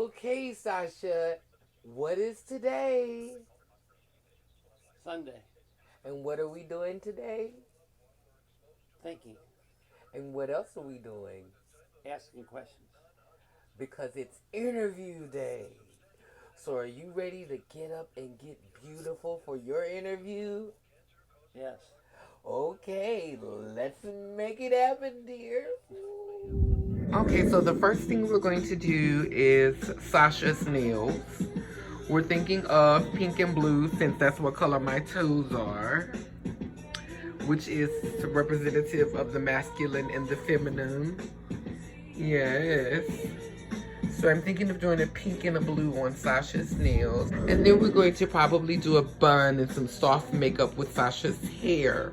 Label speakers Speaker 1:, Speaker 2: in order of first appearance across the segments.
Speaker 1: Okay, Sasha, what is today?
Speaker 2: Sunday.
Speaker 1: And what are we doing today?
Speaker 2: Thinking.
Speaker 1: And what else are we doing?
Speaker 2: Asking questions.
Speaker 1: Because it's interview day. So are you ready to get up and get beautiful for your interview?
Speaker 2: Yes.
Speaker 1: Okay, let's make it happen, dear. Okay, so the first thing we're going to do is Sasha's nails. We're thinking of pink and blue since that's what color my toes are, which is representative of the masculine and the feminine. Yes. So I'm thinking of doing a pink and a blue on Sasha's nails. And then we're going to probably do a bun and some soft makeup with Sasha's hair.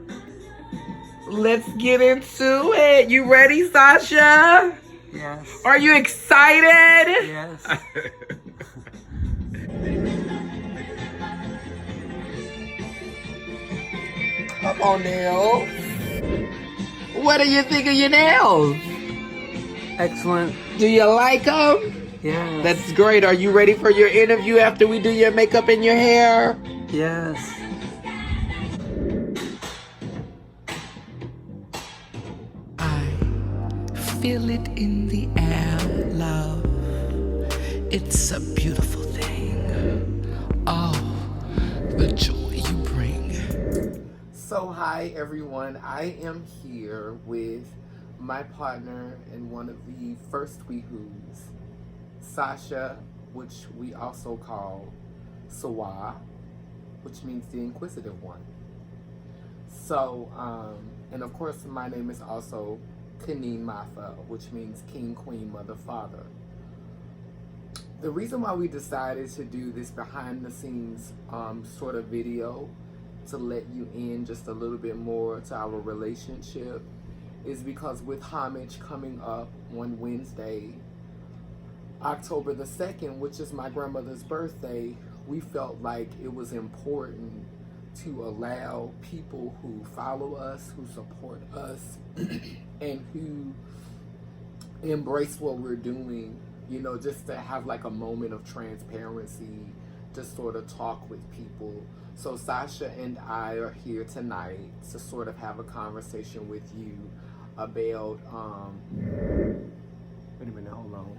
Speaker 1: Let's get into it. You ready, Sasha?
Speaker 2: Yes.
Speaker 1: Are you excited?
Speaker 2: Yes.
Speaker 1: Come on, nails. What do you think of your nails?
Speaker 2: Excellent.
Speaker 1: Do you like them?
Speaker 2: Yes.
Speaker 1: That's great. Are you ready for your interview after we do your makeup and your hair?
Speaker 2: Yes.
Speaker 3: I feel it in the air, love. It's a beautiful thing. Oh, the joy you bring.
Speaker 1: So hi everyone, I am here with my partner and one of the first Weehoos, Sasha, which we also call Sawa, which means the inquisitive one. So, and of course my name is also Kaneen Mafa, which means King, Queen, Mother, Father. The reason why we decided to do this behind the scenes sort of video to let you in just a little bit more to our relationship is because with homage coming up on Wednesday, October the 2nd, which is my grandmother's birthday, we felt like it was important to allow people who follow us, who support us, and who embrace what we're doing, you know, just to have like a moment of transparency, just sort of talk with people. So Sasha and I are here tonight to sort of have a conversation with you about, wait a minute, hold on.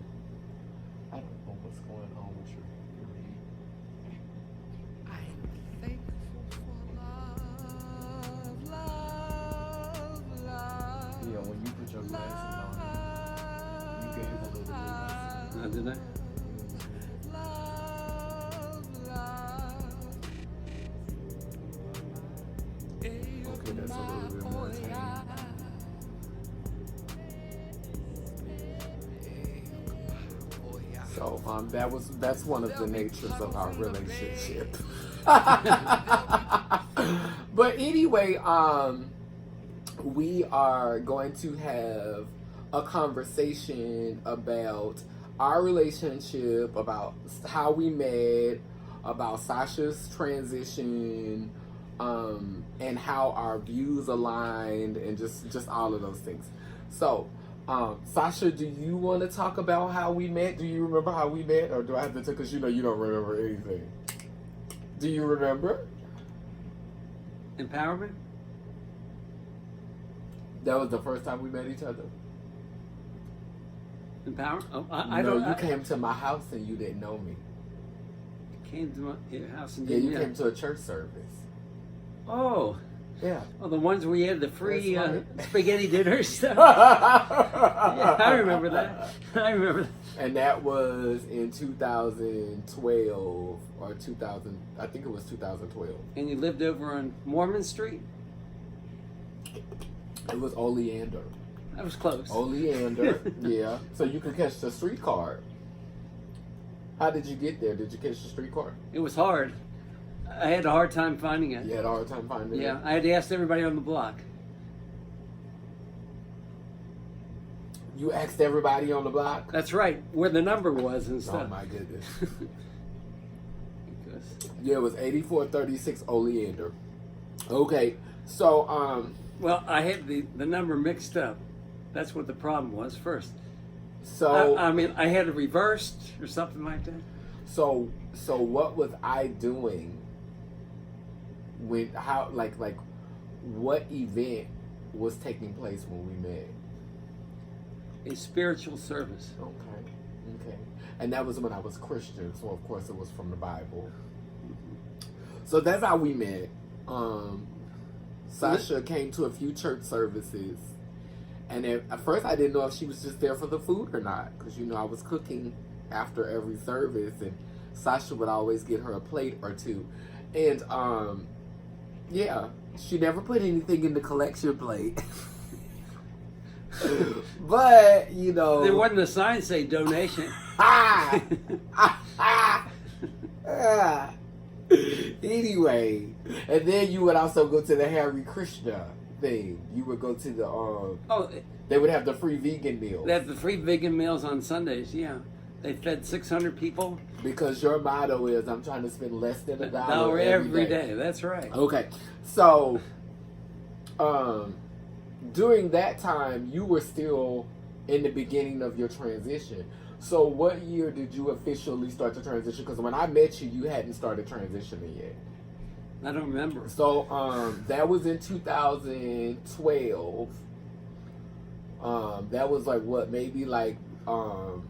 Speaker 1: I don't know what's going on with your
Speaker 3: I'm thankful for love, love, love.
Speaker 1: yeah, when you put your glasses on, you gave a little bit.
Speaker 2: Did I?
Speaker 1: Okay, that's a little bit more tame. So that's one of the natures of our relationship. But anyway, we are going to have a conversation about our relationship, about how we met, about Sasha's transition, and how our views aligned, and just all of those things. So, Sasha, do you want to talk about how we met? Do you remember how we met, or do I have to? Because you know you don't remember anything. Do you remember?
Speaker 2: Empowerment?
Speaker 1: That was the first time we met each other.
Speaker 2: Empowerment? Oh,
Speaker 1: I
Speaker 2: don't.
Speaker 1: You came to my house and you didn't know me.
Speaker 2: Came to your house and
Speaker 1: Yeah,
Speaker 2: didn't
Speaker 1: you came to a church service.
Speaker 2: Oh.
Speaker 1: Yeah.
Speaker 2: Oh, the ones where you had the free
Speaker 1: That's right.
Speaker 2: spaghetti dinner stuff. Yeah, I remember that. I remember that.
Speaker 1: And that was in 2012 or 2000. I think it was 2012.
Speaker 2: And you lived over on Mormon Street?
Speaker 1: It was Oleander.
Speaker 2: That was close.
Speaker 1: Oleander, yeah. So you could catch the streetcar. How did you get there? Did you catch the streetcar?
Speaker 2: It was hard. I had a hard time finding it.
Speaker 1: You had a hard time finding it?
Speaker 2: Yeah, I had to ask everybody on the block.
Speaker 1: You asked everybody on the block?
Speaker 2: That's right, where the number was and
Speaker 1: Oh
Speaker 2: stuff.
Speaker 1: my goodness.
Speaker 2: Because,
Speaker 1: Yeah, it was 8436 Oleander. Okay, so
Speaker 2: well, I had the number mixed up. That's what the problem was first.
Speaker 1: So
Speaker 2: I mean, I had it reversed or something like that.
Speaker 1: so what was I doing when how like what event was taking place when we met?
Speaker 2: A spiritual service.
Speaker 1: Okay. And that was when I was Christian, so of course it was from the Bible. So that's how we met. Sasha came to a few church services, and at first I didn't know if she was just there for the food or not, because I was cooking after every service, and Sasha would always get her a plate or two, and yeah, she never put anything in the collection plate. But
Speaker 2: there wasn't a sign say donation.
Speaker 1: Anyway, and then you would also go to the Hare Krishna thing. You would go to the they would have the free vegan meals.
Speaker 2: They have the free vegan meals on Sundays. Yeah, they fed 600 people.
Speaker 1: Because your motto is, I'm trying to spend less than $1
Speaker 2: every day. That's right.
Speaker 1: Okay, so during that time, you were still in the beginning of your transition. So what year did you officially start to transition? Because when I met you, you hadn't started transitioning yet.
Speaker 2: I don't remember.
Speaker 1: So that was in 2012. That was like what? Maybe like no,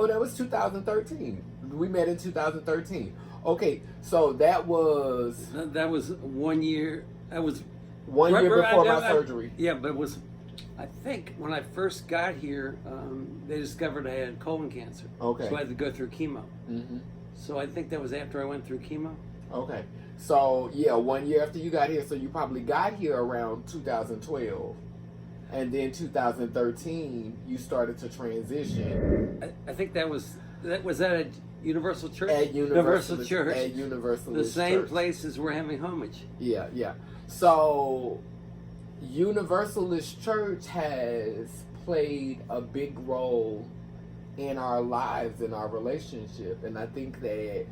Speaker 1: that was 2013. We met in 2013. Okay, so that was
Speaker 2: 1 year. That was
Speaker 1: 1 year before my surgery.
Speaker 2: Yeah, but it was. I think when I first got here, they discovered I had colon cancer.
Speaker 1: Okay.
Speaker 2: So I had to go through chemo.
Speaker 1: Mm-hmm.
Speaker 2: So I think that was after I went through chemo.
Speaker 1: Okay. So, yeah, 1 year after you got here. So you probably got here around 2012. And then 2013, you started to transition.
Speaker 2: I think that was at Universal Church?
Speaker 1: At Universal
Speaker 2: Church.
Speaker 1: At Universal
Speaker 2: The same
Speaker 1: Church.
Speaker 2: place as we're having homage.
Speaker 1: Yeah. So Universalist Church has played a big role in our lives, in our relationship, and I think that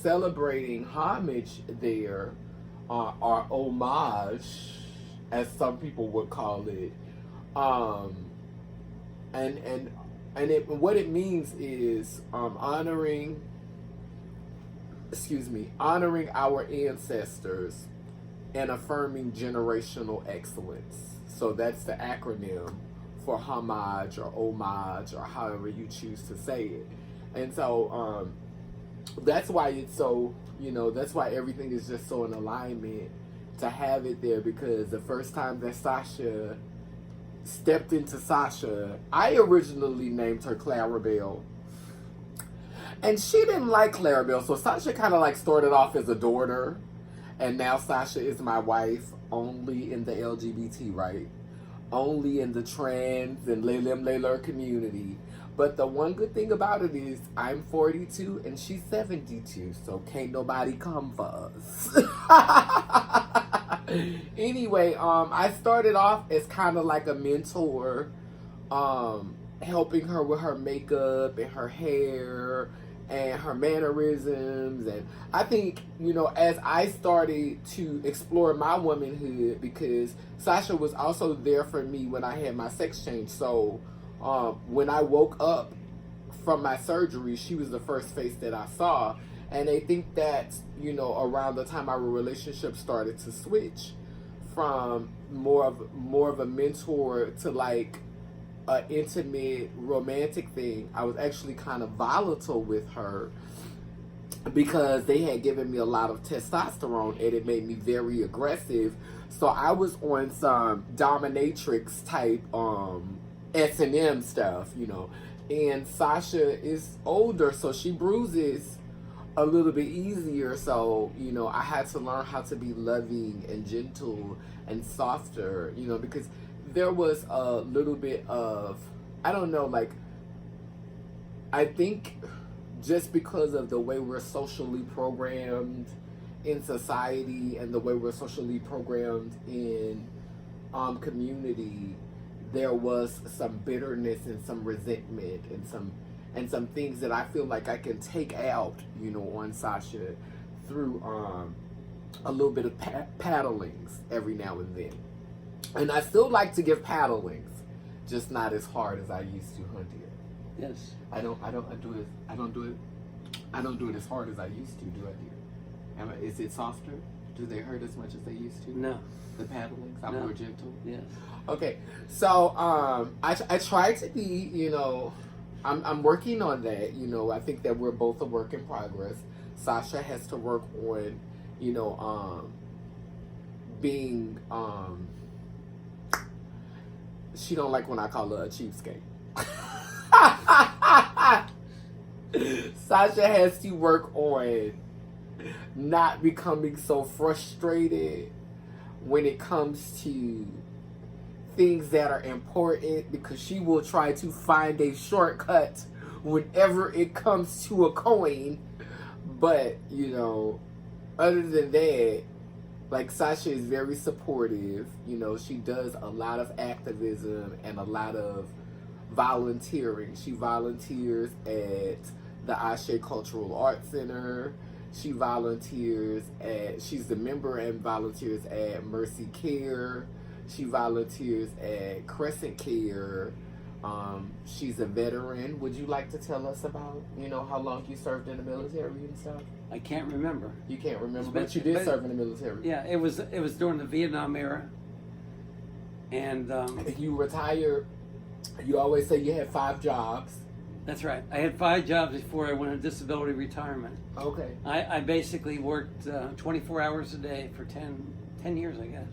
Speaker 1: celebrating homage there, or homage, as some people would call it, what it means is honoring our ancestors and affirming generational excellence. So that's the acronym for homage or homage or however you choose to say it. And so that's why it's so, that's why everything is just so in alignment to have it there, because the first time that Sasha stepped into Sasha, I originally named her Clarabelle. And she didn't like Clarabelle, so Sasha kind of like started off as a daughter. And now Sasha is my wife, only in the LGBT, right? Only in the trans and LeLim, LeLur community. But the one good thing about it is I'm 42 and she's 72, so can't nobody come for us. Anyway, I started off as kind of like a mentor, helping her with her makeup and her hair and her mannerisms. And I think, as I started to explore my womanhood, because Sasha was also there for me when I had my sex change. So when I woke up from my surgery, she was the first face that I saw. And I think that, around the time our relationship started to switch from more of a mentor to like an intimate romantic thing, I was actually kind of volatile with her because they had given me a lot of testosterone and it made me very aggressive. So I was on some dominatrix type S&M stuff, and Sasha is older, so she bruises a little bit easier. So, I had to learn how to be loving and gentle and softer, because there was a little bit of, I don't know, like, I think just because of the way we're socially programmed in society and the way we're socially programmed in community, there was some bitterness and some resentment and some things that I feel like I can take out, on Sasha through a little bit of paddlings every now and then. And I still like to give paddlings, just not as hard as I used to, huh, dear?
Speaker 2: Yes.
Speaker 1: I don't do it as hard as I used to, do I, dear? Is it softer? Do they hurt as much as they used to?
Speaker 2: No.
Speaker 1: The paddlings? I'm more gentle?
Speaker 2: Yes.
Speaker 1: Okay. So, I try to be, I'm working on that, I think that we're both a work in progress. Sasha has to work on, being, she don't like when I call her a cheapskate. Sasha has to work on not becoming so frustrated when it comes to things that are important, because she will try to find a shortcut whenever it comes to a coin. But, other than that, like, Sasha is very supportive. She does a lot of activism and a lot of volunteering. She volunteers at the Ashe Cultural Arts Center. She volunteers she's the member and volunteers at Mercy Care. She volunteers at Crescent Care. She's a veteran. Would you like to tell us about, how long you served in the military and stuff?
Speaker 2: I can't remember.
Speaker 1: You can't remember, but you did serve in the military.
Speaker 2: Yeah, it was during the Vietnam era. And
Speaker 1: you retired. You always say you had 5 jobs.
Speaker 2: That's right. I had 5 jobs before I went on disability retirement.
Speaker 1: Okay.
Speaker 2: I basically worked 24 hours a day for 10 years, I guess.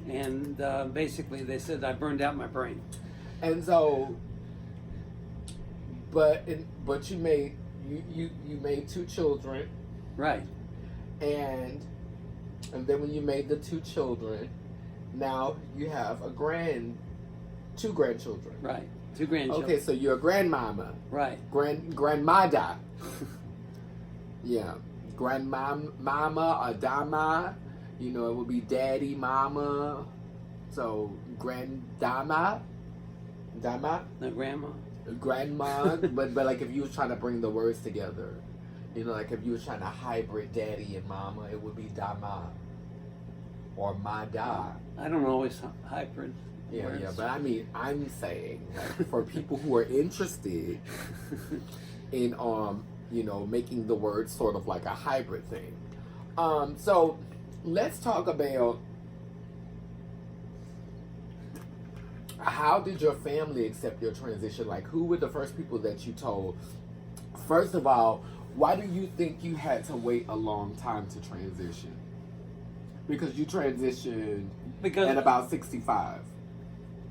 Speaker 2: And basically they said I burned out my brain.
Speaker 1: And so, but you made 2 children,
Speaker 2: right?
Speaker 1: And then when you made the 2 children, now you have 2 grandchildren,
Speaker 2: right? 2 grandchildren.
Speaker 1: Okay, so you're a grandmama,
Speaker 2: right?
Speaker 1: Grandmada, yeah, grandmama or dama, it would be daddy, mama, so grandama. Dama?
Speaker 2: No, grandma.
Speaker 1: Grandma, but like if you was trying to bring the words together, like if you was trying to hybrid daddy and mama, it would be dama or mada.
Speaker 2: I don't always hybrid.
Speaker 1: Yeah,
Speaker 2: words.
Speaker 1: yeah, but I mean, I'm saying like, for people who are interested in making the word sort of like a hybrid thing. So let's talk about, how did your family accept your transition? Like, who were the first people that you told? First of all, why do you think you had to wait a long time to transition? Because you transitioned at about 65.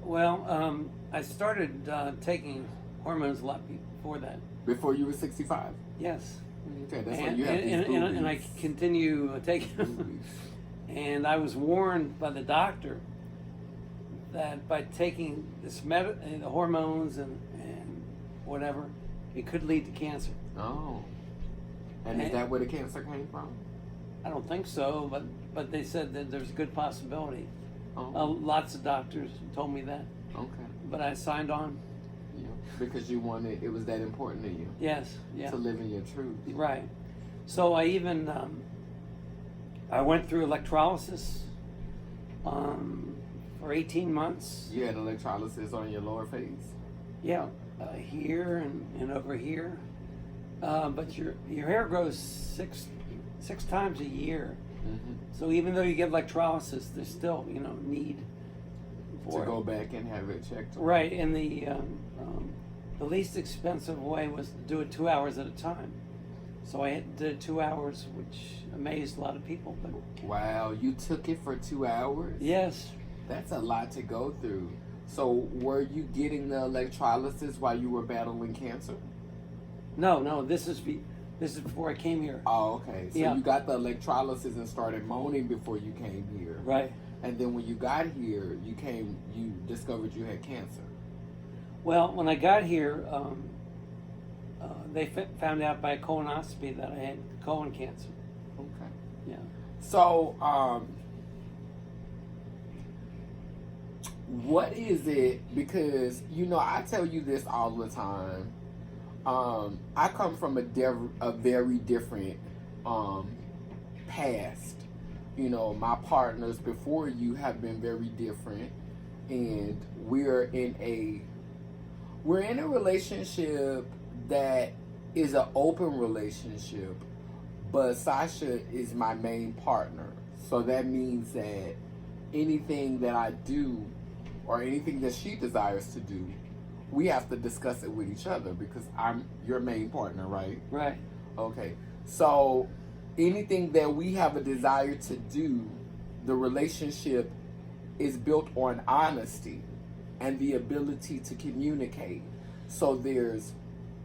Speaker 2: Well, I started taking hormones a lot before that.
Speaker 1: Before you were 65?
Speaker 2: Yes.
Speaker 1: Okay, that's why you have these
Speaker 2: and I continue taking them. And I was warned by the doctor that by taking this the hormones and whatever, it could lead to cancer.
Speaker 1: Oh. And is that where the cancer came from?
Speaker 2: I don't think so, but they said that there's a good possibility.
Speaker 1: Oh.
Speaker 2: Lots of doctors told me that.
Speaker 1: Okay.
Speaker 2: But I signed on.
Speaker 1: Yeah, because you wanted, it was that important to you.
Speaker 2: Yes, yeah.
Speaker 1: To live in your truth.
Speaker 2: Right. So I even, I went through electrolysis for 18 months.
Speaker 1: You had electrolysis on your lower face?
Speaker 2: Yeah, here and over here. But your hair grows six times a year.
Speaker 1: Mm-hmm.
Speaker 2: So even though you get electrolysis, there's still need for
Speaker 1: to go back and have it checked.
Speaker 2: Right, and the least expensive way was to do it 2 hours at a time. So I did 2 hours, which amazed a lot of people. But
Speaker 1: wow, you took it for 2 hours?
Speaker 2: Yes.
Speaker 1: That's a lot to go through. So were you getting the electrolysis while you were battling cancer?
Speaker 2: No, this is before I came here.
Speaker 1: Oh, okay. So
Speaker 2: yeah.
Speaker 1: You got the electrolysis and started moaning before you came here.
Speaker 2: Right.
Speaker 1: And then when you got here, you discovered you had cancer.
Speaker 2: Well, when I got here, they found out by a colonoscopy that I had colon cancer.
Speaker 1: Okay.
Speaker 2: Yeah.
Speaker 1: So, what is it? Because, I tell you this all the time. I come from a very different past. My partners before you have been very different. and we're in a relationship that is an open relationship, but Sasha is my main partner. So that means that anything that I do or anything that she desires to do, we have to discuss it with each other because I'm your main partner, right?
Speaker 2: Right.
Speaker 1: Okay. So anything that we have a desire to do, the relationship is built on honesty and the ability to communicate. So there's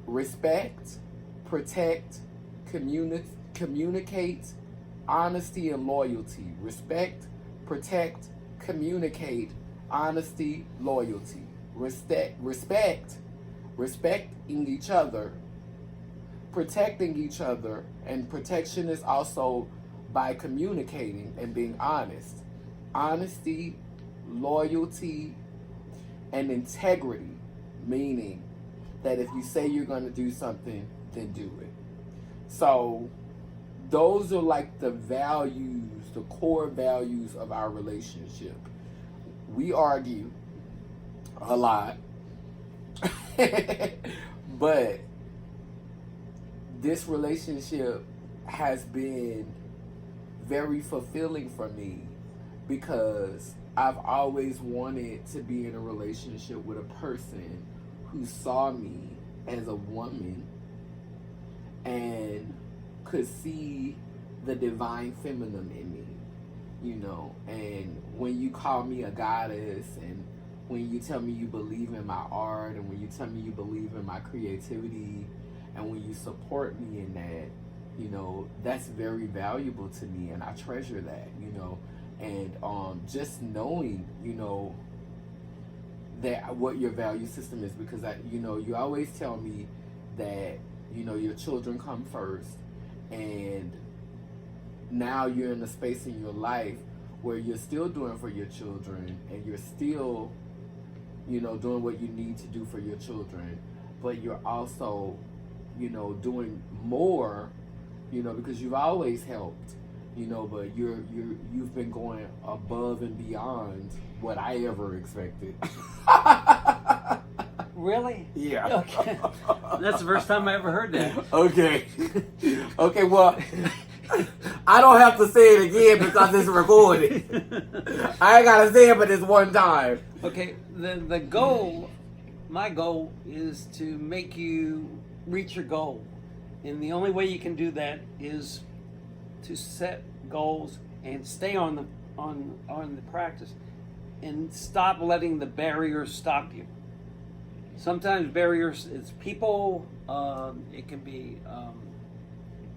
Speaker 1: respect, protect, communicate, honesty, and loyalty. Respect, protect, communicate, honesty, loyalty. Respecting each other, protecting each other, and protection is also by communicating and being honest. Honesty, loyalty, and integrity, meaning that if you say you're going to do something, then do it. So those are like the values, the core values of our relationship. We argue a lot, but this relationship has been very fulfilling for me because I've always wanted to be in a relationship with a person who saw me as a woman and could see the divine feminine in me, you know. And when you call me a goddess, and when you tell me you believe in my art, and when you tell me you believe in my creativity, and when you support me in that, you know, that's very valuable to me, and I treasure that, you know. And just knowing, you know, that what your value system is, because you know, you always tell me that, you know, your children come first, and now you're in a space in your life where you're still doing for your children, and you're still, you know, doing what you need to do for your children, but you're also, you know, doing more, you know, because you've always helped, you know, but you've been going above and beyond what I ever expected.
Speaker 2: Really?
Speaker 1: Yeah.
Speaker 2: Okay. That's the first time I ever heard that.
Speaker 1: Okay. Okay, well, I don't have to say it again because it's recorded. I ain't gotta say it but this one time.
Speaker 2: Okay, the goal, my goal is to make you reach your goal. And the only way you can do that is to set goals and stay on the practice and stop letting the barriers stop you. Sometimes barriers, it's people, it can be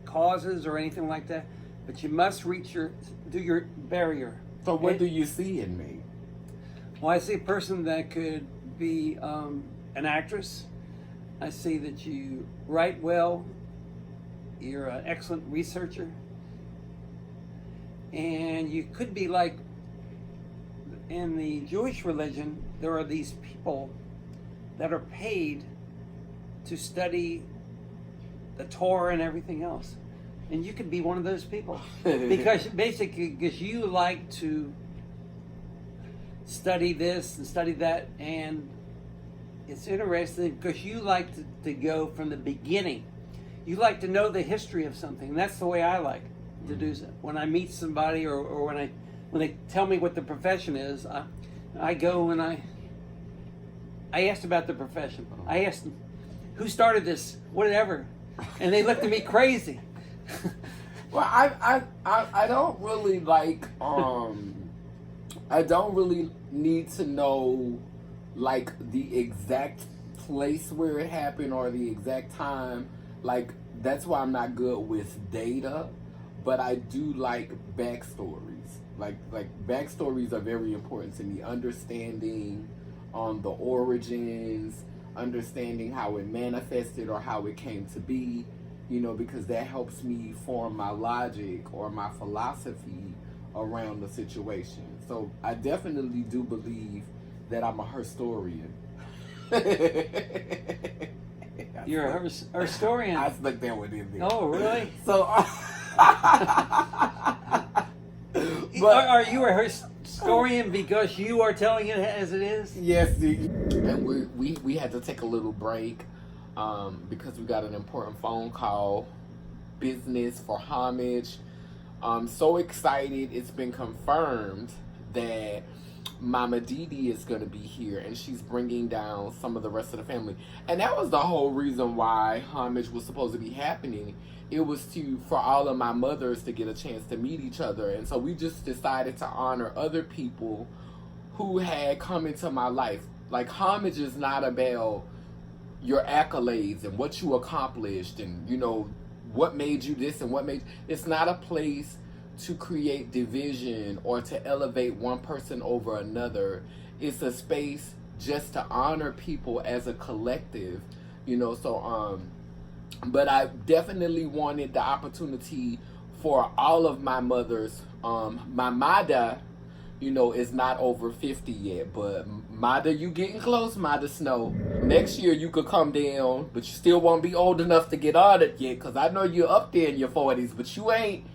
Speaker 2: causes or anything like that, but you must do your barrier.
Speaker 1: So what do you see in me?
Speaker 2: Well, I see a person that could be an actress. I see that you write well. You're an excellent researcher. And you could be like, in the Jewish religion, there are these people that are paid to study the Torah and everything else. And you could be one of those people. Because you like to study this and study that, and it's interesting because you like to go from the beginning. You like to know the history of something. And that's the way I like to do it. When I meet somebody or when they tell me what the profession is, I go and I asked about the profession. I asked them, who started this, whatever, and they looked at me crazy.
Speaker 1: Well, I don't really like I don't really need to know like the exact place where it happened or the exact time. Like, that's why I'm not good with data, but I do like backstories. Like backstories are very important to me. Understanding the origins, understanding how it manifested or how it came to be, you know, because that helps me form my logic or my philosophy around the situation. So I definitely do believe that I'm a historian.
Speaker 2: You're a historian.
Speaker 1: I stuck that one in there.
Speaker 2: Oh, really?
Speaker 1: So,
Speaker 2: Are you a historian because you are telling it as it is?
Speaker 1: Yes, and we had to take a little break because we got an important phone call. Business for homage. I'm so excited. It's been confirmed that Mama Didi is going to be here, and she's bringing down some of the rest of the family. And that was the whole reason why homage was supposed to be happening. It was for all of my mothers to get a chance to meet each other. And so we just decided to honor other people who had come into my life. Like, homage is not about your accolades and what you accomplished and, you know, what made you this and what made... It's not a place to create division or to elevate one person over another. It's a space just to honor people as a collective, you know. So but I definitely wanted the opportunity for all of my mothers. My mother, you know, is not over 50 yet, but mother, you getting close, mother Snow. Next year you could come down, but you still won't be old enough to get honored yet, because I know you're up there in your 40s, but you ain't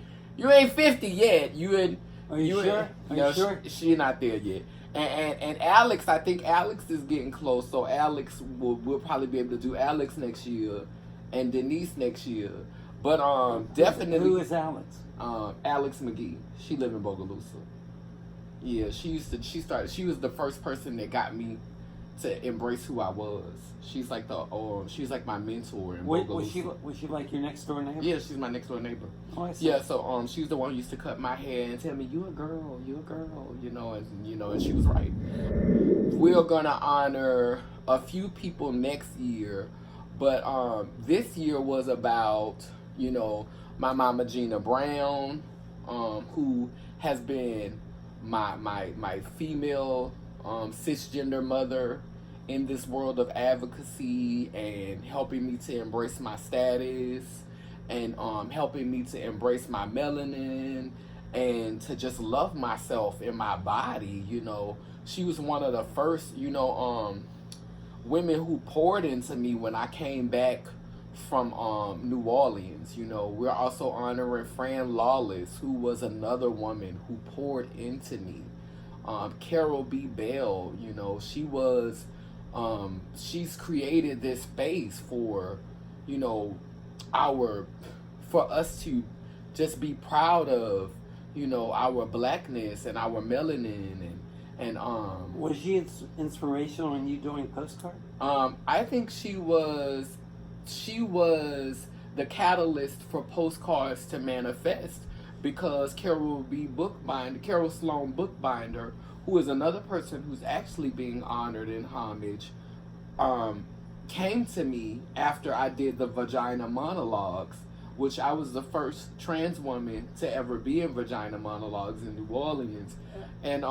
Speaker 1: 50 yet.
Speaker 2: Are you sure? Are you sure?
Speaker 1: She not there yet. And Alex, I think Alex is getting close, so Alex we'll probably be able to do Alex next year, and Denise next year. But definitely.
Speaker 2: Who is Alex?
Speaker 1: Alex McGee. She live in Bogalusa. Yeah, she was the first person that got me to embrace who I was. She's like my mentor in Bogalusa.
Speaker 2: Was she like your next door neighbor?
Speaker 1: Yeah, she's my next door neighbor.
Speaker 2: Oh, I see.
Speaker 1: Yeah, so she's the one who used to cut my hair and tell me, you a girl, you know, and she was right. We're gonna honor a few people next year, but this year was about, you know, my mama Gina Brown, who has been my female cisgender mother in this world of advocacy and helping me to embrace my status and helping me to embrace my melanin and to just love myself and my body. You know, she was one of the first, you know, women who poured into me when I came back from New Orleans. You know, we're also honoring Fran Lawless, who was another woman who poured into me. Carol B. Bell, you know, she's created this space for, you know, for us to just be proud of, you know, our blackness and our melanin and
Speaker 2: was she inspirational in you doing postcard?
Speaker 1: I think she was the catalyst for postcards to manifest, because Carol Sloan Bookbinder, who is another person who's actually being honored in homage, came to me after I did the Vagina Monologues, which I was the first trans woman to ever be in Vagina Monologues in New Orleans. And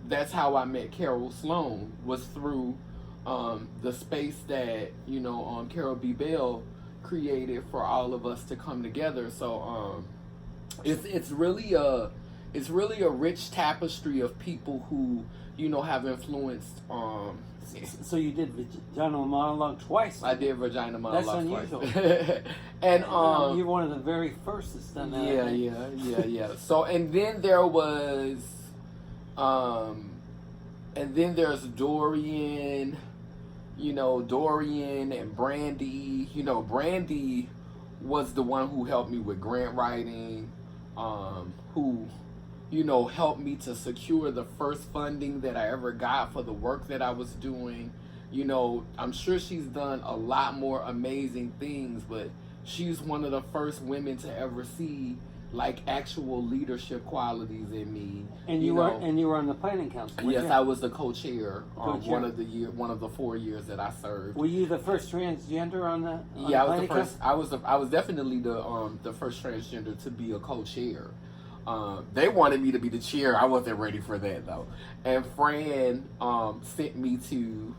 Speaker 1: that's how I met Carol Sloan, was through the space that, you know, Carol B. Bell created for all of us to come together. So it's really a rich tapestry of people who, you know, have influenced.
Speaker 2: So you did Vagina Monologue twice.
Speaker 1: I did Vagina Monologue
Speaker 2: twice. That's
Speaker 1: unusual. And
Speaker 2: you're one of the very first that's done that.
Speaker 1: Yeah. So and then there was, and then there's Dorian. You know, Dorian and Brandy. You know, Brandy was the one who helped me with grant writing, who, you know, helped me to secure the first funding that I ever got for the work that I was doing. You know, I'm sure she's done a lot more amazing things, but she's one of the first women to ever see like actual leadership qualities in me.
Speaker 2: And you were on the planning council.
Speaker 1: Yes, I was the co-chair. One of the 4 years that I served.
Speaker 2: Were you the first transgender on the?
Speaker 1: Yeah, I was the first. I was definitely the first transgender to be a co-chair. They wanted me to be the chair. I wasn't ready for that though. And Fran sent me to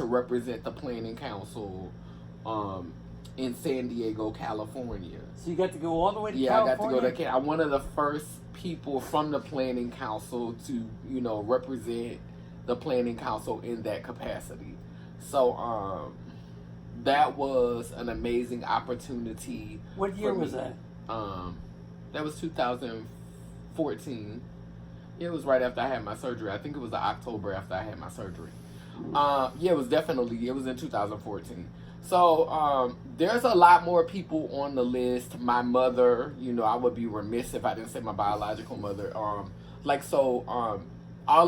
Speaker 1: represent the planning council in San Diego, California.
Speaker 2: So you got to go all the way to California?
Speaker 1: Yeah, I got to go to. I'm one of the first people from the planning council to, you know, represent the planning council in that capacity. So that was an amazing opportunity.
Speaker 2: What year was that?
Speaker 1: That was 2014. It was right after I had my surgery. I think it was October after I had my surgery. Yeah, it was in 2014. So there's a lot more people on the list. My mother, I would be remiss if I didn't say my biological mother. All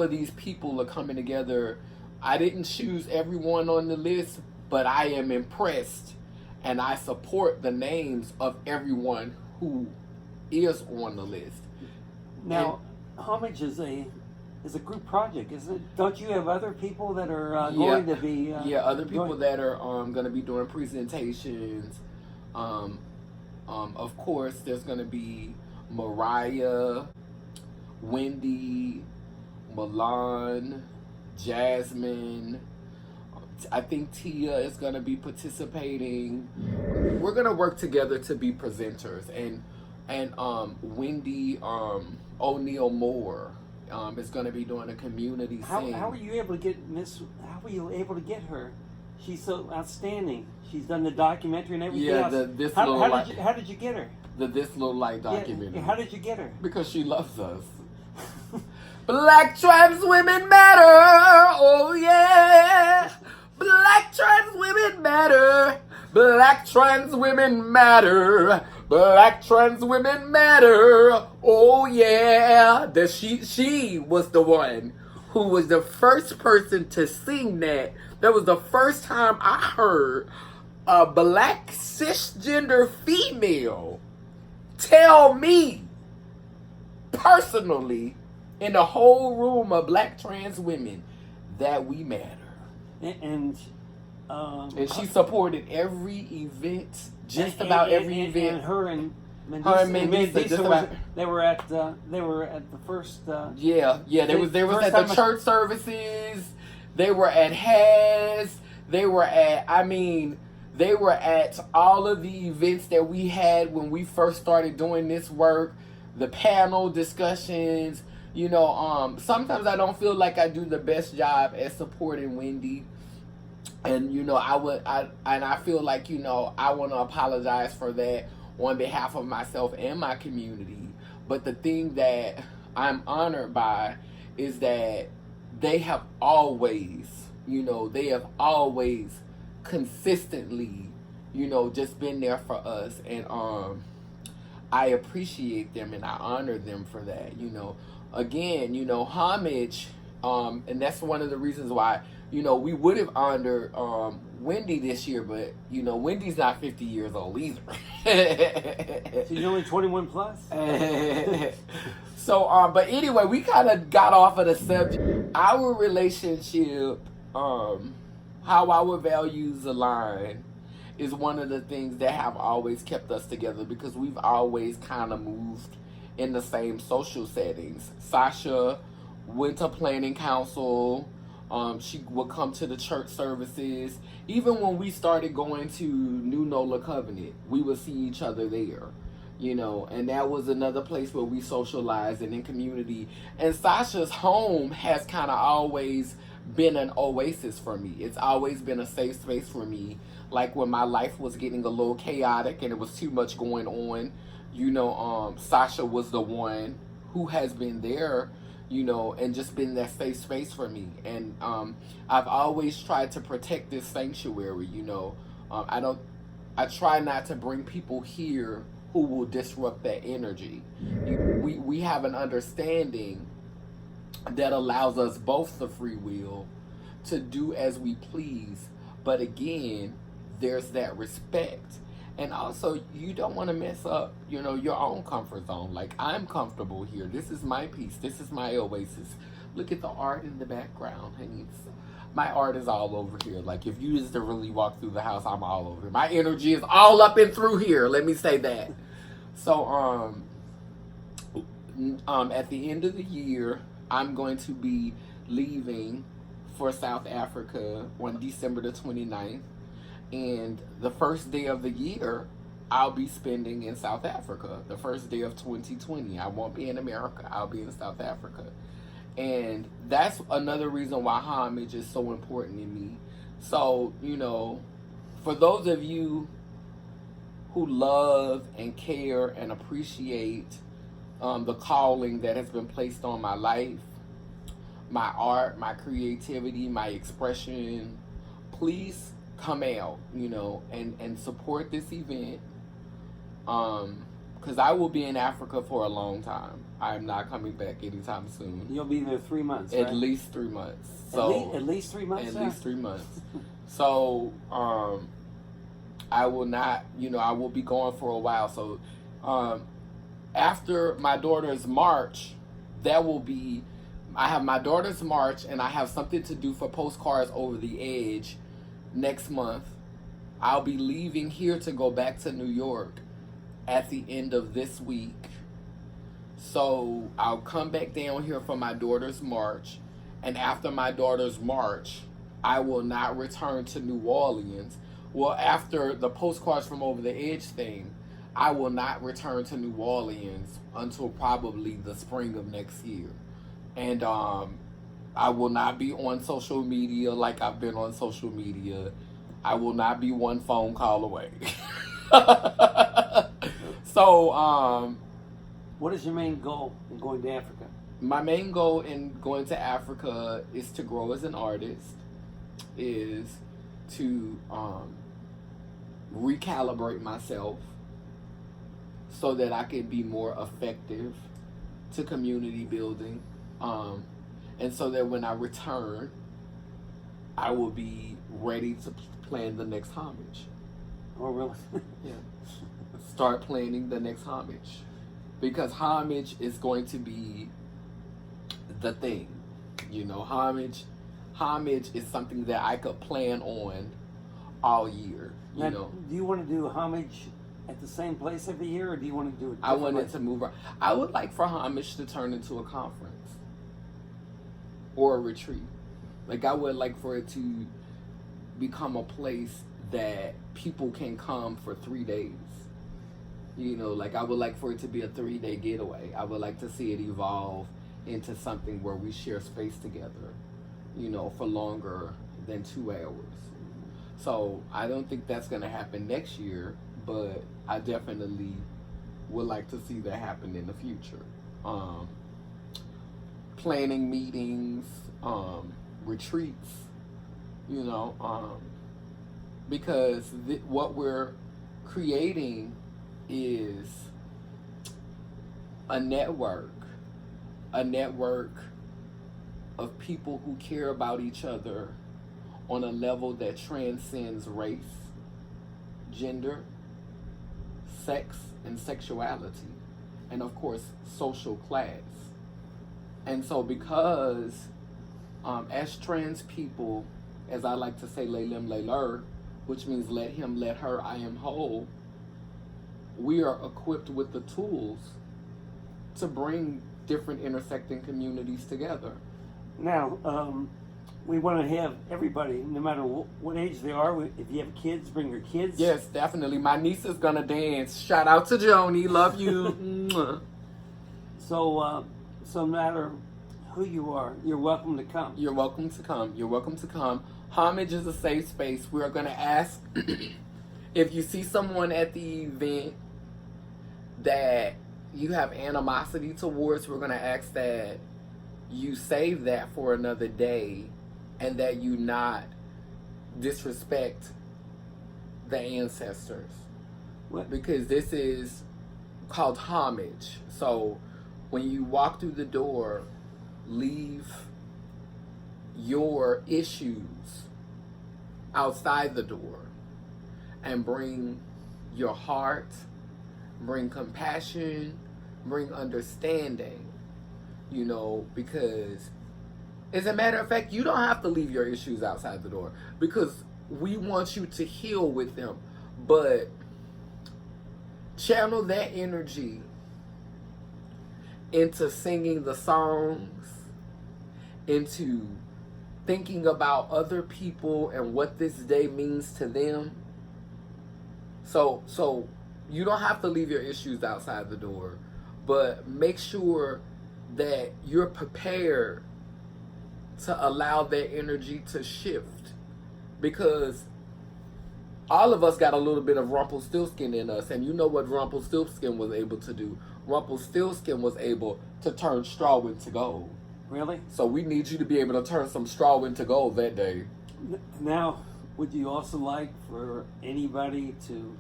Speaker 1: of these people are coming together. I didn't choose everyone on the list, but I am impressed and I support the names of everyone who is on the list.
Speaker 2: Now, Homage is a group project, isn't it? Don't you have other people that are going to be?
Speaker 1: Other people that are going to be doing presentations. Of course, there's going to be Mariah, Wendy, Milan, Jasmine. I think Tia is going to be participating. We're going to work together to be presenters, and Wendy O'Neill Moore is going to be doing a community sing.
Speaker 2: How were you able to get her? She's so outstanding. She's done the documentary and everything else. How did you get her?
Speaker 1: The This Little Light documentary.
Speaker 2: Yeah, how did you get her?
Speaker 1: Because she loves us. Black trans women matter. Oh yeah. Black trans women matter. Black trans women matter. Black trans women matter. Oh yeah. She was the one who was the first person to sing that. That was the first time I heard a black cisgender female tell me personally in the whole room of black trans women that we matter.
Speaker 2: And
Speaker 1: she supported every event, about every event.
Speaker 2: And her and Mendisa they were at the first.
Speaker 1: They was at the church services. They were at Has. They were at all of the events that we had when we first started doing this work. The panel discussions. Sometimes I don't feel like I do the best job at supporting Wendy. And, I feel like, I want to apologize for that on behalf of myself and my community. But the thing that I'm honored by is that they have always consistently, just been there for us. And I appreciate them and I honor them for that, Again, Homage, and that's one of the reasons why, we would have honored Wendy this year, but, Wendy's not 50 years old either.
Speaker 2: She's only 21 plus.
Speaker 1: So, but anyway, we kind of got off of the subject. Our relationship, how our values align, is one of the things that have always kept us together because we've always kind of moved in the same social settings. Sasha went to planning council. She would come to the church services. Even when we started going to New Nola Covenant, we would see each other there, and that was another place where we socialized and in community. And Sasha's home has kind of always been an oasis for me. It's always been a safe space for me. Like when my life was getting a little chaotic and it was too much going on, Sasha was the one who has been there, and just been that safe space for me. And I've always tried to protect this sanctuary, I try not to bring people here who will disrupt that energy. We have an understanding that allows us both the free will to do as we please. But again, there's that respect. And also, you don't want to mess up, your own comfort zone. Like, I'm comfortable here. This is my peace. This is my oasis. Look at the art in the background, honey. My art is all over here. Like, if you just to really walk through the house, I'm all over here. My energy is all up and through here. Let me say that. So, at the end of the year, I'm going to be leaving for South Africa on December the 29th. And the first day of the year, I'll be spending in South Africa. The first day of 2020. I won't be in America. I'll be in South Africa. And that's another reason why Homage is so important to me. So, for those of you who love and care and appreciate the calling that has been placed on my life, my art, my creativity, my expression, please come out, and support this event. Because I will be in Africa for a long time. I am not coming back anytime soon.
Speaker 2: You'll be there 3 months, right?
Speaker 1: At least 3 months. So
Speaker 2: at least 3 months.
Speaker 1: At
Speaker 2: Sir?
Speaker 1: least 3 months. So I will not. I will be gone for a while. So after my daughter's march, I have my daughter's march, and I have something to do for Postcards Over the Edge next month. I'll be leaving here to go back to New York at the end of this week. So I'll come back down here for my daughter's march, and after my daughter's march, I will not return to New Orleans. Well, after the Postcards from Over the Edge thing, I will not return to New Orleans until probably the spring of next year. And I will not be on social media like I've been on social media. I will not be one phone call away. So,
Speaker 2: what is your main goal in going to Africa?
Speaker 1: My main goal in going to Africa is to grow as an artist, is to recalibrate myself so that I can be more effective to community building, and so that when I return, I will be ready to plan the next homage.
Speaker 2: Oh, really?
Speaker 1: Yeah. Start planning the next homage, because homage is going to be the thing. Homage is something that I could plan on all year.
Speaker 2: Now, do you want to do homage at the same place every year, or do you want to do it?
Speaker 1: I wanted to move around. I would like for homage to turn into a conference or a retreat. Like, I would like for it to become a place that people can come for 3 days. Like, I would like for it to be a 3-day getaway. I would like to see it evolve into something where we share space together, for longer than 2 hours. So I don't think that's going to happen next year, but I definitely would like to see that happen in the future. Planning meetings, retreats, because what we're creating is a network of people who care about each other on a level that transcends race, gender, sex, and sexuality, and of course, social class. And so because as trans people, as I like to say, LeLim, LeLur, which means let him, let her, I am whole, we are equipped with the tools to bring different intersecting communities together.
Speaker 2: Now, we want to have everybody, no matter what age they are. If you have kids, bring your kids.
Speaker 1: Yes, definitely. My niece is gonna dance. Shout out to Joni. Love you.
Speaker 2: So no matter who you are, you're welcome to come.
Speaker 1: You're welcome to come. You're welcome to come. Homage is a safe space. We're gonna ask if you see someone at the event that you have animosity towards, we're gonna ask that you save that for another day, and that you not disrespect the ancestors.
Speaker 2: What?
Speaker 1: Because this is called homage. So when you walk through the door, leave your issues outside the door and bring your heart, bring compassion, bring understanding, because as a matter of fact, you don't have to leave your issues outside the door, because we want you to heal with them. But channel that energy into singing the songs, into thinking about other people and what this day means to them. So you don't have to leave your issues outside the door, but make sure that you're prepared to allow that energy to shift, because all of us got a little bit of Rumpelstiltskin in us, and you know what Rumpelstiltskin was able to do. Rumpelstiltskin was able to turn straw into gold.
Speaker 2: Really?
Speaker 1: So we need you to be able to turn some straw into gold that day.
Speaker 2: Now, would you also like for anybody to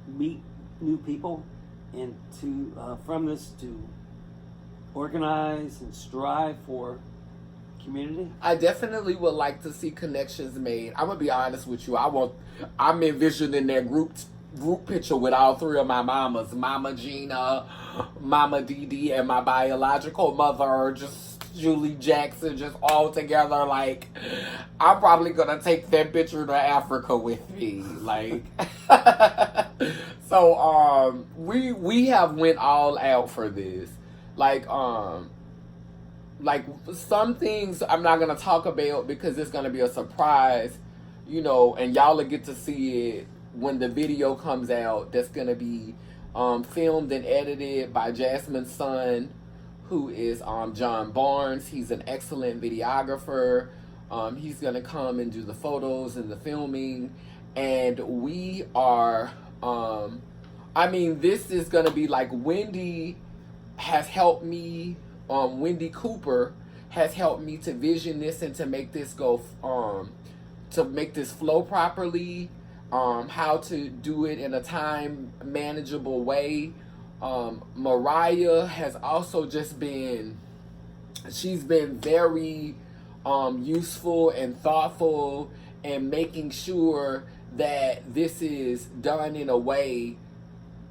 Speaker 2: meet new people and to from this to organize and strive for community?
Speaker 1: I definitely would like to see connections made. I'm gonna be honest with you. I'm envisioning that group picture with all three of my mamas, Mama Gina, Mama Dee Dee, and my biological mother, just Julie Jackson, just all together. Like, I'm probably gonna take that picture to Africa with me. Like, so we have went all out for this. Like some things I'm not gonna talk about because it's gonna be a surprise, you know, and y'all will get to see it when the video comes out. That's gonna be filmed and edited by Jasmine's son, who is John Barnes. He's an excellent videographer. He's gonna come and do the photos and the filming, and we are this is gonna be like Wendy has helped me. Wendy Cooper has helped me to vision this and to make this go, to make this flow properly, how to do it in a time manageable way. Mariah has also just been, she's been very useful and thoughtful and making sure that this is done in a way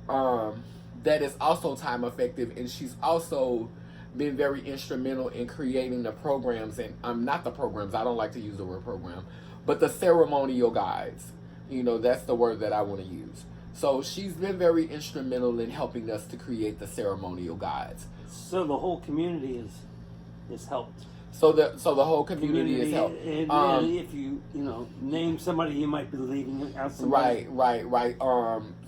Speaker 1: that is also time effective, and she's also been very instrumental in creating the programs, and not the programs, I don't like to use the word program, but the ceremonial guides. You know, that's the word that I want to use. So she's been very instrumental in helping us to create the ceremonial guides.
Speaker 2: So the whole community is helped.
Speaker 1: So the whole community is helped.
Speaker 2: And if you name somebody, you might be leaving out somebody.
Speaker 1: Right.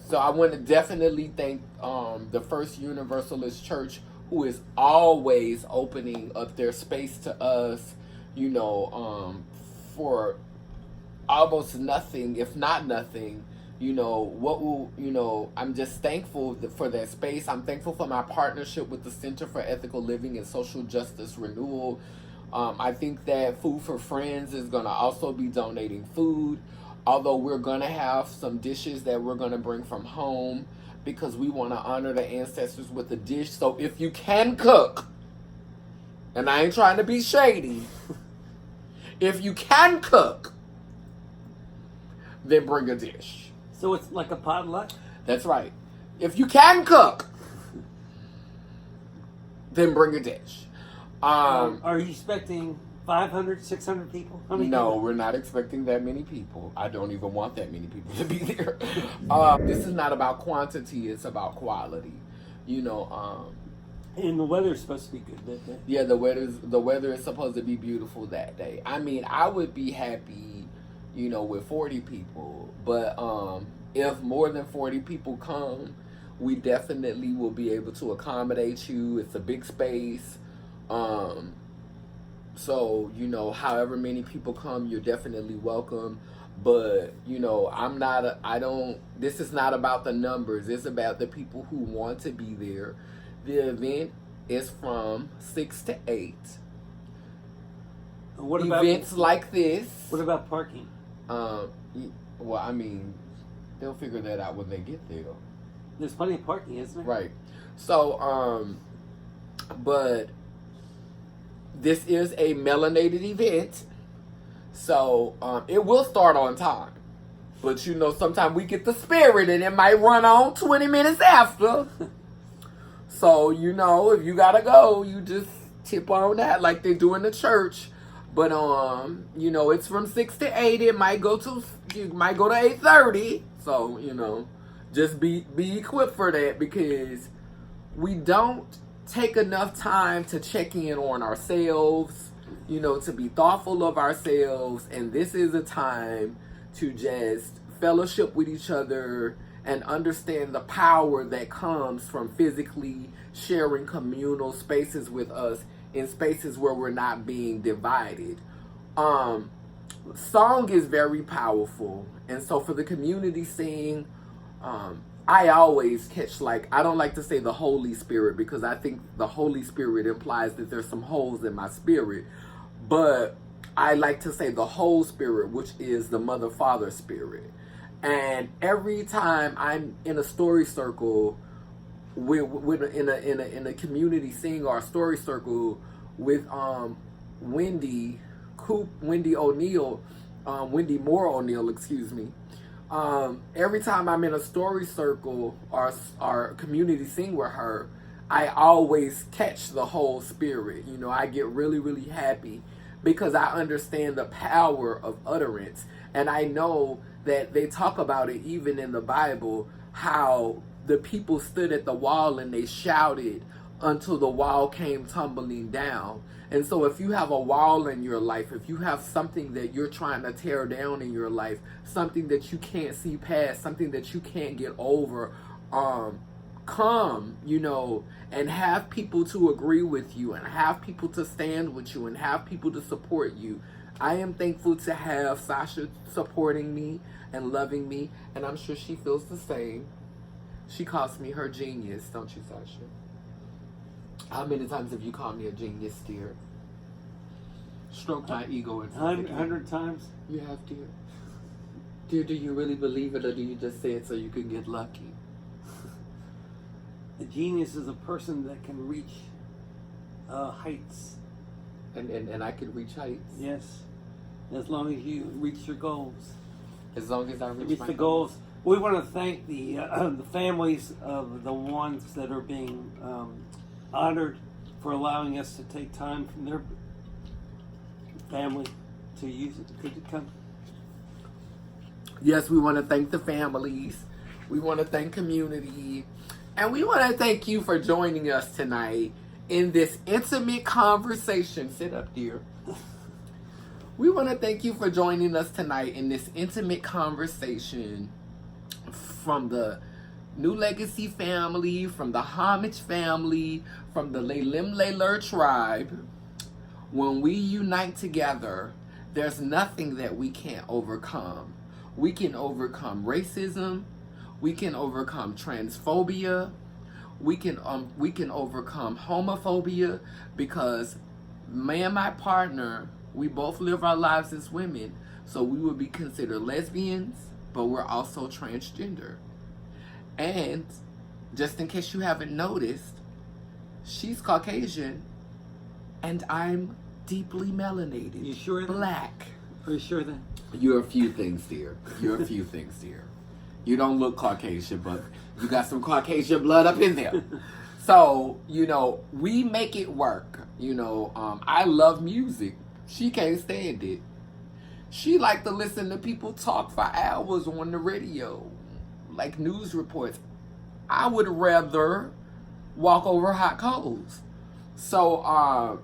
Speaker 1: So I want to definitely thank the First Universalist Church, who is always opening up their space to us, for almost nothing, if not nothing. I'm just thankful for that space. I'm thankful for my partnership with the Center for Ethical Living and Social Justice Renewal. I think that Food for Friends is going to also be donating food, although we're going to have some dishes that we're going to bring from home, because we want to honor the ancestors with a dish. So if you can cook, and I ain't trying to be shady, if you can cook, then bring a dish.
Speaker 2: So it's like a potluck?
Speaker 1: That's right. If you can cook, then bring a dish.
Speaker 2: Are you expecting 500, 600 people? How many
Speaker 1: No,
Speaker 2: people?
Speaker 1: we're not expecting that many people. I don't even want that many people to be there. This is not about quantity, it's about quality. And
Speaker 2: the weather's supposed to be good that day.
Speaker 1: Yeah, the weather is supposed to be beautiful that day. I mean, I would be happy, with 40 people. But if more than 40 people come, we definitely will be able to accommodate you. It's a big space. So, however many people come, you're definitely welcome. But, this is not about the numbers. It's about the people who want to be there. The event is from 6 to 8.
Speaker 2: What
Speaker 1: Events like this.
Speaker 2: What about parking?
Speaker 1: Well, I mean, they'll figure that out when they get there.
Speaker 2: There's plenty of parking, isn't there?
Speaker 1: Right. So, but this is a melanated event, so it will start on time. But sometimes we get the spirit and it might run on 20 minutes after. So, if you gotta go, you just tip on that like they do in the church. But it's from 6 to 8. It might go to 8:30. So, just be equipped for that, because we don't take enough time to check in on ourselves, to be thoughtful of ourselves. And this is a time to just fellowship with each other and understand the power that comes from physically sharing communal spaces with us, in spaces where we're not being divided. Song is very powerful. And so for the community sing, I always catch, like, I don't like to say the Holy Spirit because I think the Holy Spirit implies that there's some holes in my spirit. But I like to say the whole spirit, which is the mother father spirit. And every time I'm in a story circle with in a community sing or a story circle with Wendy O'Neill, Wendy Moore O'Neill, excuse me. Every time I'm in a story circle or community sing with her, I always catch the whole spirit. You know, I get really, really happy because I understand the power of utterance. And I know that they talk about it even in the Bible, how the people stood at the wall and they shouted until the wall came tumbling down. And so if you have a wall in your life, if you have something that you're trying to tear down in your life, something that you can't see past, something that you can't get over, come, you know, and have people to agree with you and have people to stand with you and have people to support you. I am thankful to have Sasha supporting me and loving me, and I'm sure she feels the same. She calls me her genius, don't you, Sasha? How many times have you called me a genius, dear? Stroke my ego.
Speaker 2: 100 times.
Speaker 1: You have, dear. Dear, do you really believe it, or do you just say it so you can get lucky?
Speaker 2: A genius is a person that can reach heights.
Speaker 1: And I can reach heights.
Speaker 2: Yes, as long as you reach your goals.
Speaker 1: As long as I reach my
Speaker 2: the goals. We want to thank the families of the ones that are being honored for allowing us to take time from their family to use it. Could you come?
Speaker 1: Yes, we want to thank the families. We want to thank community. And we want to thank you for joining us tonight in this intimate conversation. Sit up, dear. We want to thank you for joining us tonight in this intimate conversation from the New Legacy family, from the Homage family, from the LeLim LeLur tribe. When we unite together, there's nothing that we can't overcome. We can overcome racism. We can overcome transphobia. We can overcome homophobia, because me and my partner, we both live our lives as women. So we would be considered lesbians, but we're also transgender. And just in case you haven't noticed, she's Caucasian and I'm deeply melanated.
Speaker 2: You sure?
Speaker 1: Black.
Speaker 2: Are you sure that?
Speaker 1: You're a few things, dear. You're a few things, dear. You don't look Caucasian, but you got some Caucasian blood up in there. So, you know, we make it work. You know, I love music. She can't stand it. She like to listen to people talk for hours on the radio, like news reports. I would rather walk over hot coals. So,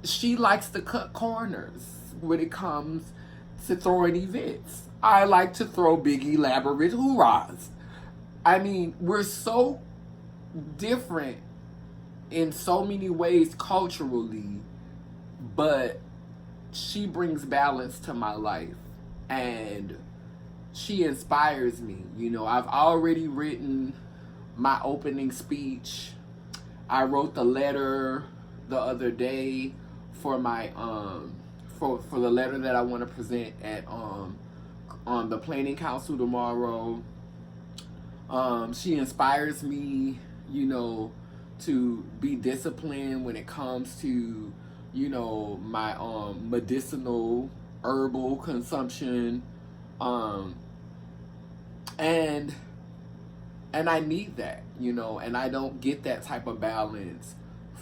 Speaker 1: she likes to cut corners when it comes to throwing events. I like to throw big elaborate hoorahs. I mean, we're so different in so many ways culturally, but she brings balance to my life and she inspires me. You know, I've already written my opening speech. I wrote the letter the other day for my for the letter that I want to present at on the planning council tomorrow. She inspires me, you know, to be disciplined when it comes to, you know, my medicinal herbal consumption. And I need that, you know, and I don't get that type of balance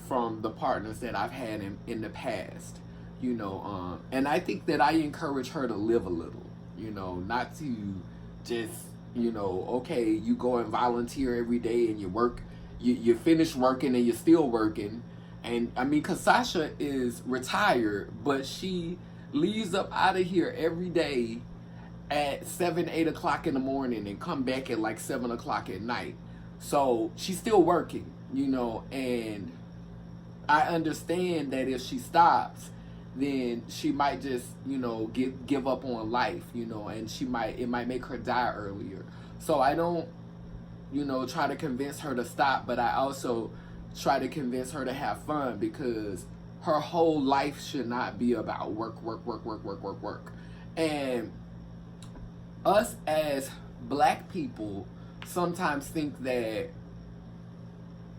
Speaker 1: from the partners that I've had in the past, you know, and I think that I encourage her to live a little, you know, not to just, you know, okay, you go and volunteer every day and you work, you finish working and you're still working. And I mean, cause Sasha is retired, but she leaves up out of here every day at 7, 8 o'clock in the morning and come back at like 7 o'clock at night. So she's still working, you know, and I understand that if she stops, then she might just, you know, give up on life, you know, and it might make her die earlier. So I don't try to convince her to stop, but I also try to convince her to have fun, because her whole life should not be about work. And us as black people sometimes think that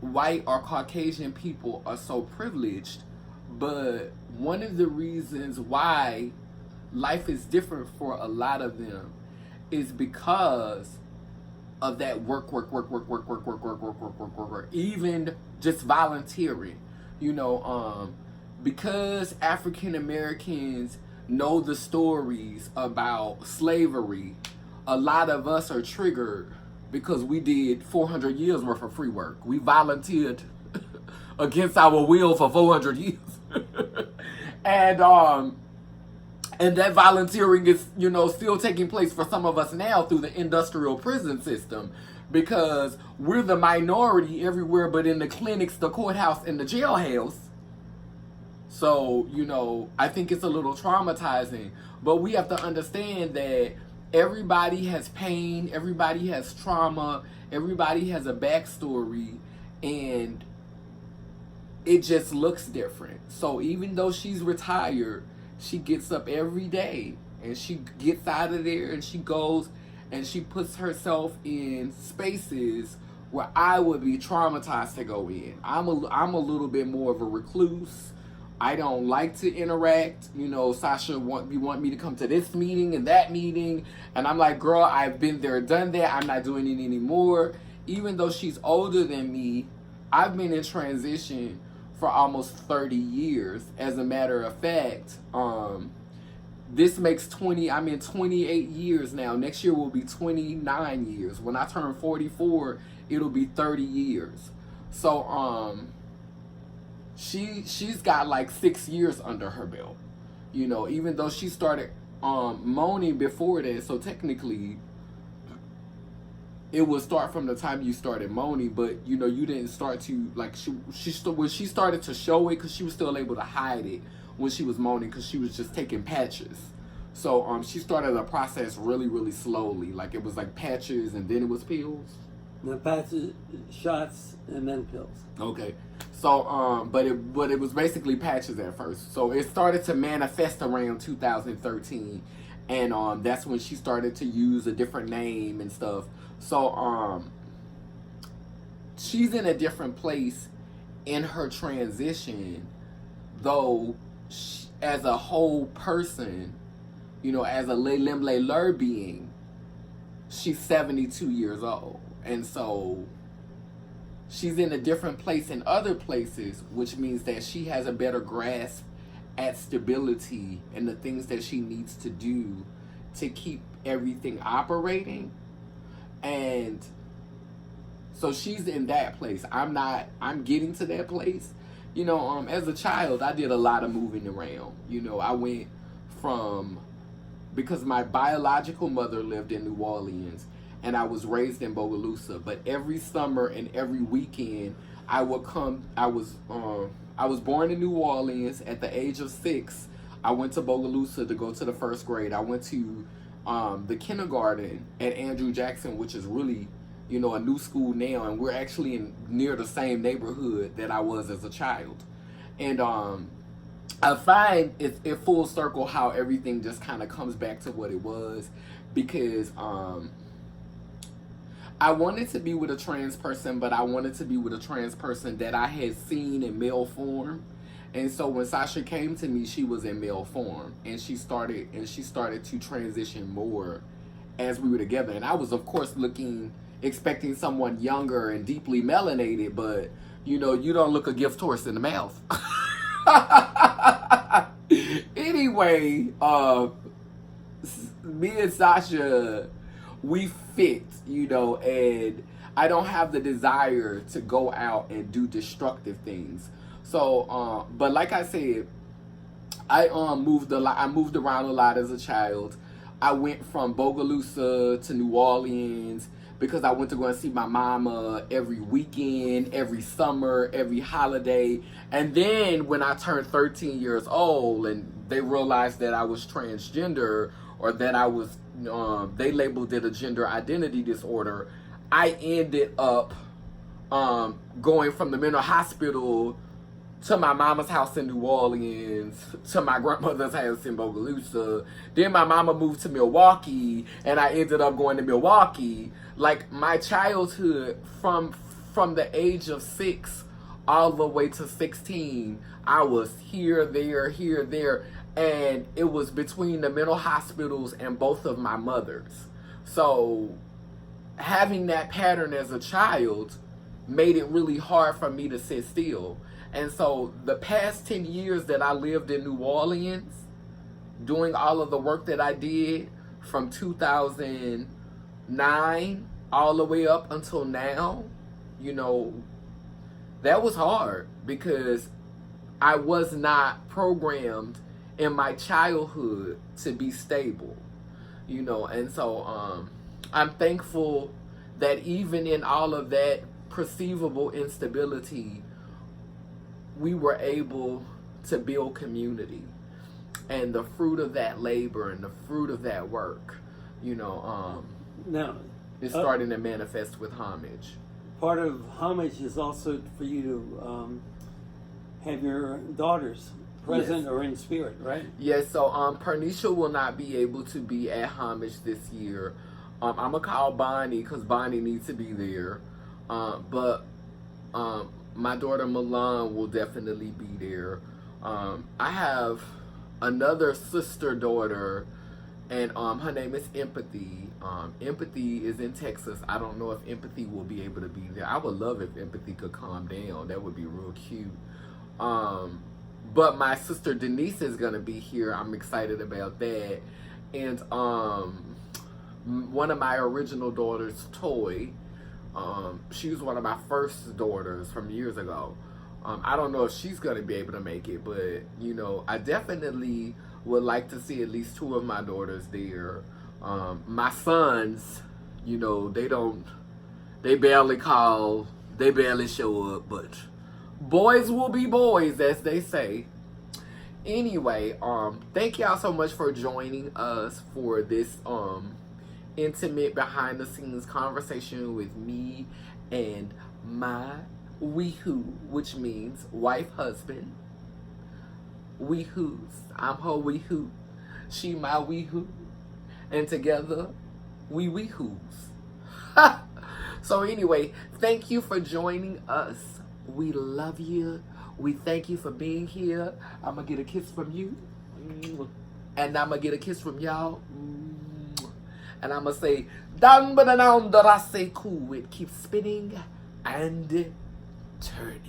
Speaker 1: white or Caucasian people are so privileged, but one of the reasons why life is different for a lot of them is because of that work, even just volunteering, because African Americans know the stories about slavery. A lot of us are triggered because we did 400 years worth of free work. We volunteered against our will for 400 years. And that volunteering is, still taking place for some of us now through the industrial prison system, because we're the minority everywhere but in the clinics, the courthouse, and the jailhouse. So, I think it's a little traumatizing. But we have to understand that everybody has pain, everybody has trauma, everybody has a backstory, and it just looks different. So even though she's retired, she gets up every day and she gets out of there and she goes and she puts herself in spaces where I would be traumatized to go in. I'm a little bit more of a recluse. I don't like to interact. Sasha want me to come to this meeting and that meeting, and I'm like, girl, I've been there, done that. I'm not doing it anymore. Even though she's older than me, I've been in transition for almost 30 years. As a matter of fact, this makes I'm in 28 years now. Next year will be 29 years. When I turn 44, it'll be 30 years. So, she's got like 6 years under her belt, even though she started moaning before that. So technically it would start from the time you started moaning, but you didn't start to, like, when she started to show it, because she was still able to hide it when she was moaning, because she was just taking patches. So she started the process really, really slowly. Like, it was like patches and then it was pills.
Speaker 2: The patches, shots, and then pills.
Speaker 1: Okay. So, but it was basically patches at first. So it started to manifest around 2013, and that's when she started to use a different name and stuff. So she's in a different place in her transition, though as a whole person, as a LeLim LeLur being, she's 72 years old, and so she's in a different place in other places, which means that she has a better grasp at stability and the things that she needs to do to keep everything operating. And so she's in that place. I'm getting to that place. As a child, I did a lot of moving around. I went from, because my biological mother lived in New Orleans, and I was raised in Bogalusa. But every summer and every weekend, I would come. I was born in New Orleans. At the age of 6, I went to Bogalusa to go to the first grade. I went to the kindergarten at Andrew Jackson, which is really, a new school now, and we're actually near the same neighborhood that I was as a child. And I find it full circle how everything just kind of comes back to what it was, because I wanted to be with a trans person, but I wanted to be with a trans person that I had seen in male form. And so when Sasha came to me, she was in male form, and she started to transition more as we were together. And I was, of course, expecting someone younger and deeply melanated, but you don't look a gift horse in the mouth. Anyway, me and Sasha, we fit, and I don't have the desire to go out and do destructive things. So, but like I said, I moved a lot. I moved around a lot as a child. I went from Bogalusa to New Orleans because I went to go and see my mama every weekend, every summer, every holiday. And then when I turned 13 years old and they realized that I was transgender, or that I was, they labeled it a gender identity disorder, I ended up going from the mental hospital to my mama's house in New Orleans, to my grandmother's house in Bogalusa. Then my mama moved to Milwaukee, and I ended up going to Milwaukee. Like, my childhood, from the age of 6 all the way to 16, I was here, there, and it was between the mental hospitals and both of my mothers. So having that pattern as a child made it really hard for me to sit still. And so the past 10 years that I lived in New Orleans, doing all of the work that I did from 2009 all the way up until now, you know, that was hard because I was not programmed in my childhood to be stable, you know. And so I'm thankful that even in all of that perceivable instability, we were able to build community, and the fruit of that labor and the fruit of that work, you know,
Speaker 2: Now,
Speaker 1: is starting to manifest with homage.
Speaker 2: part of homage is also for you to have your daughters present,
Speaker 1: Yes.
Speaker 2: or in spirit, right?
Speaker 1: Yes, so Pernisha will not be able to be at homage this year. I'm gonna call Bonnie because Bonnie needs to be there, but my daughter Milan will definitely be there. I have another sister daughter, and her name is Empathy. Empathy is in Texas. I don't know if Empathy will be able to be there. I would love if Empathy could calm down. That would be real cute. But my sister Denise is gonna be here. I'm excited about that. And one of my original daughters, Toy, she was one of my first daughters from years ago. I don't know if she's gonna be able to make it, but you know, I definitely would like to see at least 2 of my daughters there. My sons, you know, they barely call, they barely show up, but boys will be boys, as they say. Anyway, thank y'all so much for joining us for this intimate behind the scenes conversation with me and my weehoo, which means wife, husband. Weehoos. I'm her weehoo. She my weehoo. And together, we weehoos. So anyway, thank you for joining us. We love you. We thank you for being here. I'm going to get a kiss from you. And I'm going to get a kiss from y'all. And I'm going to say, down, but down, that I say cool. It keeps spinning and turning.